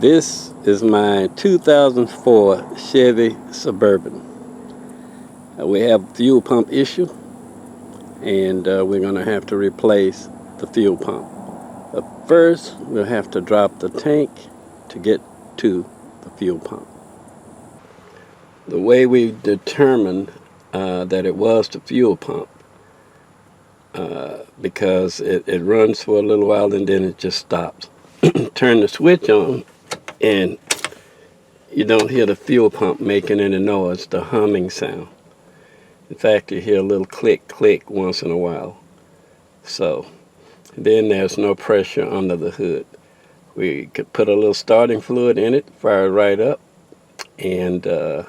This is my 2004 Chevy Suburban. We have a fuel pump issue, and we're going to have to replace the fuel pump. But first, we'll have to drop the tank to get to the fuel pump. The way we determined that it was the fuel pump, because it runs for a little while and then it just stops. Turn the switch on and you don't hear the fuel pump making any noise, the humming sound. In fact, you hear a little click, click once in a while. So then there's no pressure under the hood. We could put a little starting fluid in it, fire it right up, and or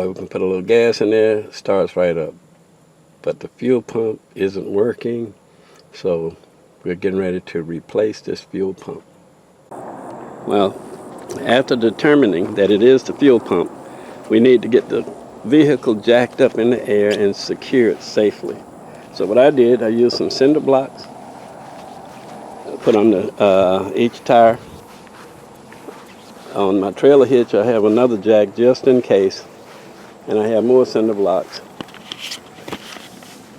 we can put a little gas in there, it starts right up. But the fuel pump isn't working, so we're getting ready to replace this fuel pump. Well, after determining that it is the fuel pump, we need to get the vehicle jacked up in the air and secure it safely. So what I did, I used some cinder blocks, put on each tire. On my trailer hitch, I have another jack just in case, and I have more cinder blocks.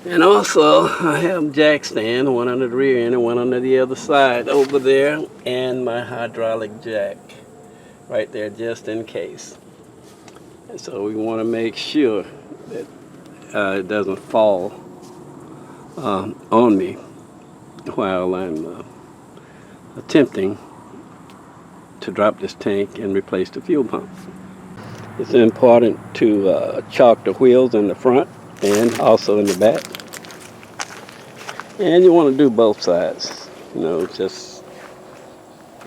And also, I have jack stand, one under the rear end and one under the other side over there, and my hydraulic jack right there just in case. And so we want to make sure that it doesn't fall on me while I'm attempting to drop this tank and replace the fuel pump. It's important to chalk the wheels in the front and also in the back. And you want to do both sides, just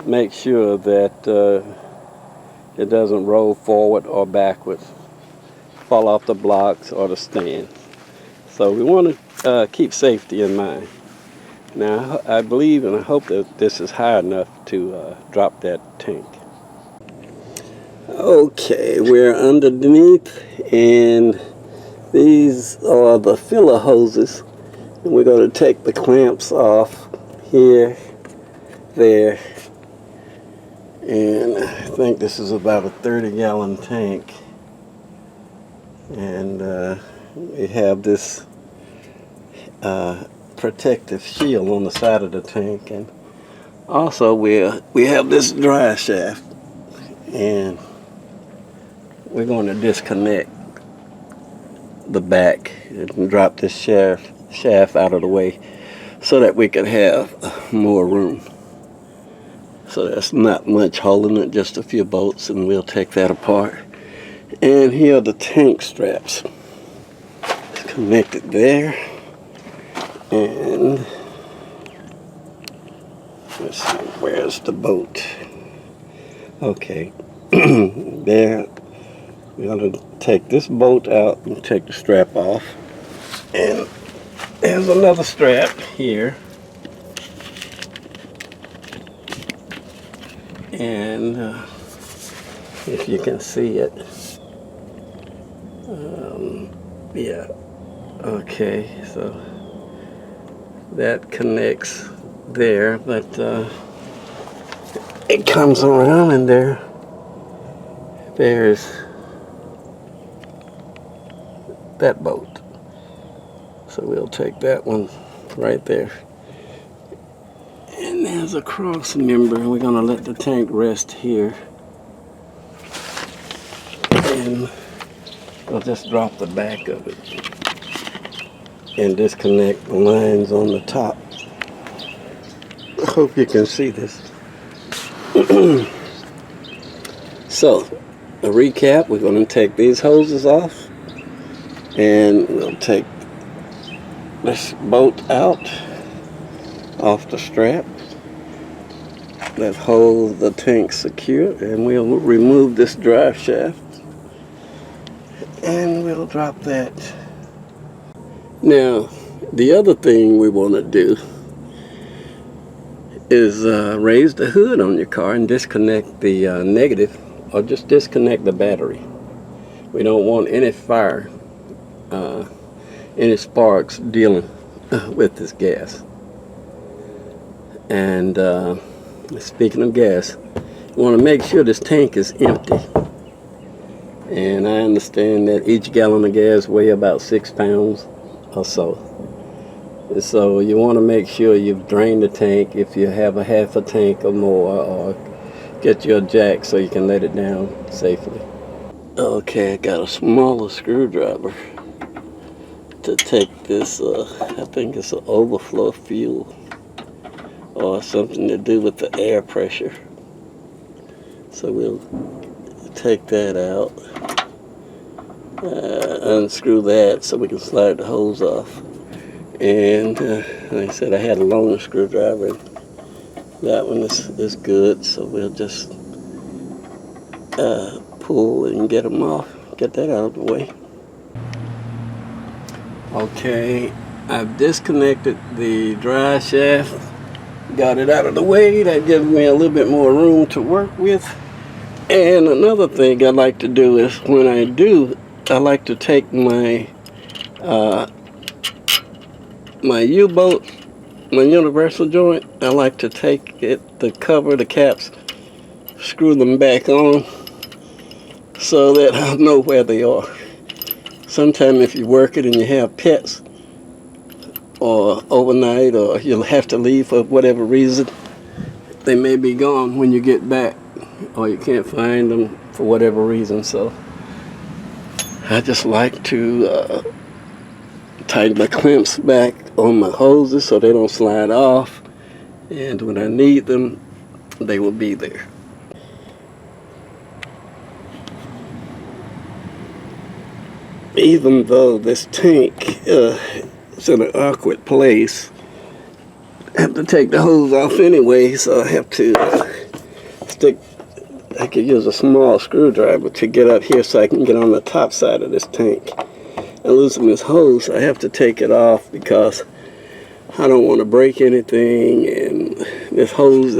make sure that it doesn't roll forward or backwards, fall off the blocks or the stand. So we want to keep safety in mind. Now I believe and I hope that this is high enough to drop that tank. Okay, we're underneath, and these are the filler hoses, and we're going to take the clamps off here, there, and I think this is about a 30-gallon tank, and we have this protective shield on the side of the tank, and also we have this drive shaft, and we're going to disconnect the back and drop this shaft out of the way so that we can have more room. So that's not much holding it, just a few bolts, and we'll take that apart. And here are the tank straps. It's connected there, and let's see, where's the bolt? Okay, there. We're going to take this bolt out and take the strap off. And there's another strap here. And if you can see it. Yeah. Okay, so that connects there, but it comes around, and there's that bolt. So we'll take that one right there. And there's a cross member, and we're going to let the tank rest here. And we'll just drop the back of it and disconnect the lines on the top. I hope you can see this. So, a recap, we're going to take these hoses off. And we'll take this bolt out off the strap that holds the tank secure, and we'll remove this drive shaft and we'll drop that. Now, the other thing we want to do is raise the hood on your car and disconnect the negative, or just disconnect the battery. We don't want any fire, any sparks dealing with this gas. And Speaking of gas, you want to make sure this tank is empty. And I understand that each gallon of gas weighs about 6 pounds or so. And so you want to make sure you've drained the tank if you have a half a tank or more, or get your jack so you can let it down safely. Okay, I got a smaller screwdriver to take this, I think it's an overflow fuel or something to do with the air pressure. So we'll take that out, unscrew that so we can slide the hose off. And like I said, I had a longer screwdriver. That one is good, so we'll just pull and get them off, get that out of the way. Okay, I've disconnected the drive shaft, got it out of the way. That gives me a little bit more room to work with. And another thing I like to do is when I do, I like to take my my U-bolt, my universal joint, I like to take it, the cover, the caps, screw them back on so that I know where they are. Sometimes if you work it and you have pets or overnight, or you'll have to leave for whatever reason, they may be gone when you get back, or you can't find them for whatever reason. So I just like to tighten my clamps back on my hoses so they don't slide off, and when I need them, they will be there. Even though this tank is in an awkward place, I have to take the hose off anyway, so I have to I could use a small screwdriver to get up here so I can get on the top side of this tank. And losing this hose, I have to take it off because I don't want to break anything, and this hose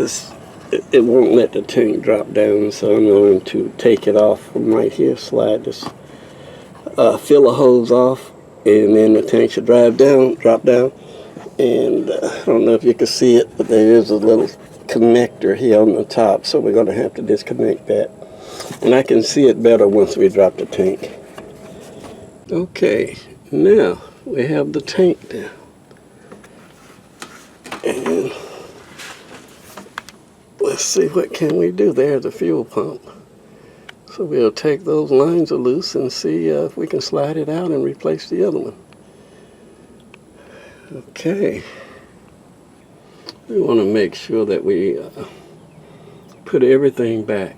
it won't let the tank drop down, so I'm going to take it off from right here, slide this filler hose off, and then the tank should drop down. And I don't know if you can see it, but there is a little connector here on the top, so we're going to have to disconnect that. And I can see it better once we drop the tank. Okay, now we have the tank down. And let's see, what can we do? There's the fuel pump. So we'll take those lines loose and see if we can slide it out and replace the other one. Okay. We want to make sure that we put everything back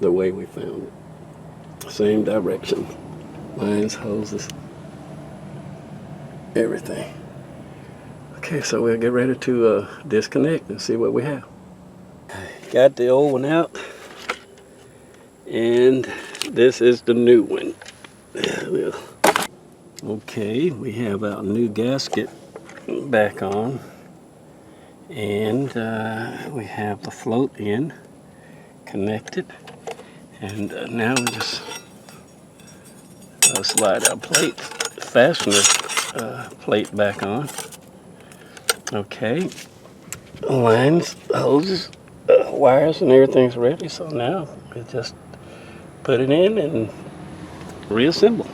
the way we found it. Same direction. Lines, hoses, everything. Okay, so we'll get ready to disconnect and see what we have. Got the old one out, and this is the new one. Okay, we have our new gasket back on, and we have the float in connected, and now we just slide our fastener plate back on. Okay, lines, hoses, wires, and everything's ready, so now we just put it in and reassemble.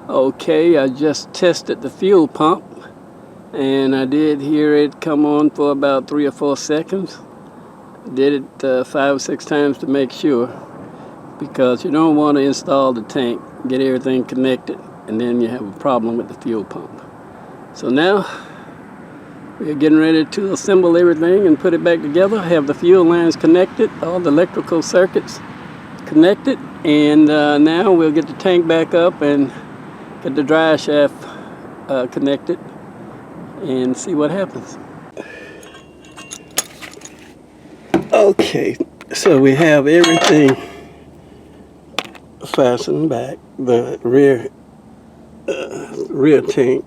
Okay, I just tested the fuel pump, and I did hear it come on for about 3 or 4 seconds. Did it 5 or 6 times to make sure, because you don't want to install the tank, get everything connected, and then you have a problem with the fuel pump. So now we're getting ready to assemble everything and put it back together. Have the fuel lines connected, all the electrical circuits connected, and now we'll get the tank back up and get the drive shaft connected and see what happens. Okay, so we have everything fastened back. The rear tank,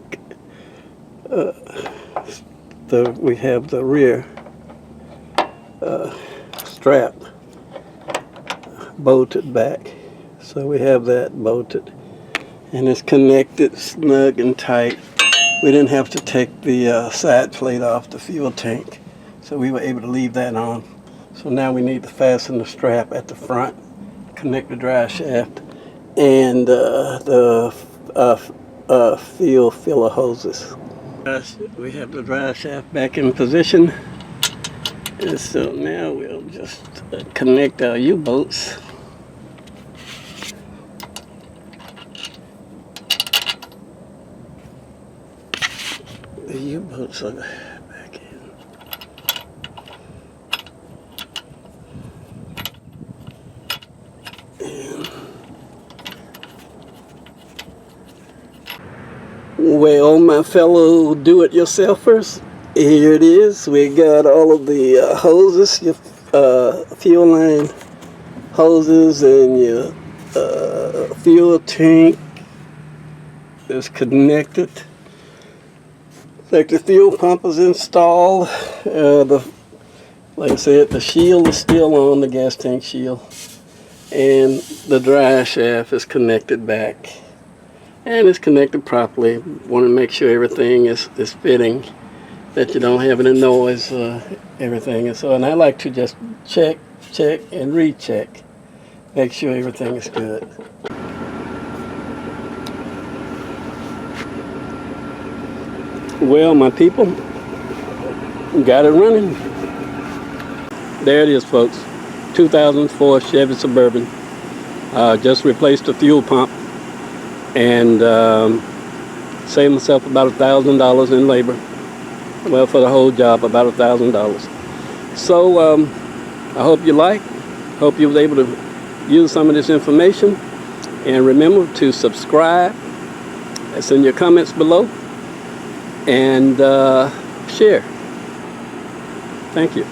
we have the rear strap bolted back, so we have that bolted, and it's connected snug and tight. We didn't have to take the side plate off the fuel tank So we were able to leave that on. So now we need to fasten the strap at the front, connect the drive shaft, and the fuel filler hoses. We have the drive shaft back in position. And so now we'll just connect our U-bolts. The U-bolts are back in. Well, my fellow do-it-yourselfers, here it is. We got all of the hoses, your fuel line hoses, and your fuel tank is connected. Like the fuel pump is installed. Like I said, the shield is still on, the gas tank shield, and the drive shaft is connected back. And it's connected properly. Want to make sure everything is fitting, that you don't have any noise, everything. And I like to just check, and recheck. Make sure everything is good. Well, my people, got it running. There it is, folks. 2004 Chevy Suburban. Just replaced the fuel pump. And saved myself about $1,000 in labor. Well, for the whole job, about $1,000. So I hope you hope you was able to use some of this information. And remember to subscribe. It's in your comments below. And share. Thank you.